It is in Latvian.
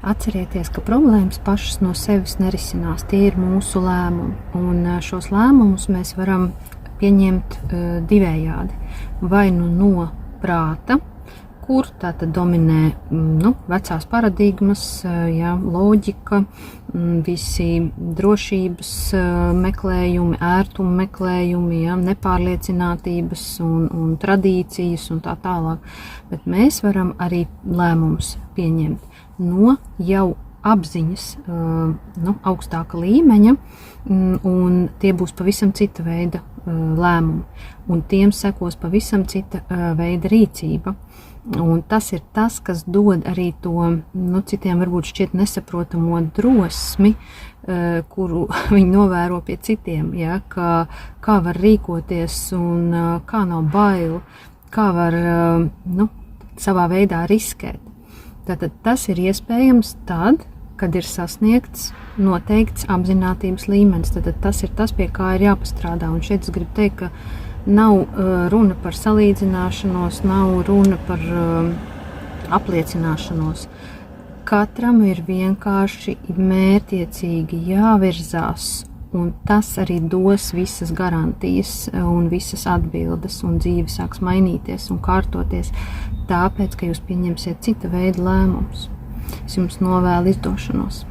Atcerieties, ka problēmas pašas no sevis nerisinās. Tie ir mūsu lēmumi. Un šos lēmumus mēs varam pieņemt divējādi. Vai no prāta, kur tātad dominē vecās paradigmas, loģika, visi drošības meklējumi, ērtuma meklējumi, nepārliecinātības un tradīcijas un tā tālāk. Bet mēs varam arī lēmumus pieņemt no jau apziņas augstāka līmeņa, un tie būs pavisam cita veida lēmumi, un tiem sekos pavisam cita veida rīcība. Un tas ir tas, kas dod arī to, citiem varbūt šķiet nesaprotamo drosmi, kuru viņi novēro pie citiem, kā var rīkoties un kā nav bail, kā var savā veidā riskēt. Tātad tas ir iespējams tad, kad ir sasniegts noteikts apzinātības līmenis. Tātad tas ir tas, pie kā ir jāpastrādā. Un šeit es gribu teikt, ka nav runa par salīdzināšanos, nav runa par apliecināšanos. Katram ir vienkārši mērķiecīgi jāvirzās, un tas arī dos visas garantijas un visas atbildes, un dzīve sāks mainīties un kārtoties, tāpēc, ka jūs pieņemsiet cita veida lēmumus. Es jums novēlu izdošanos.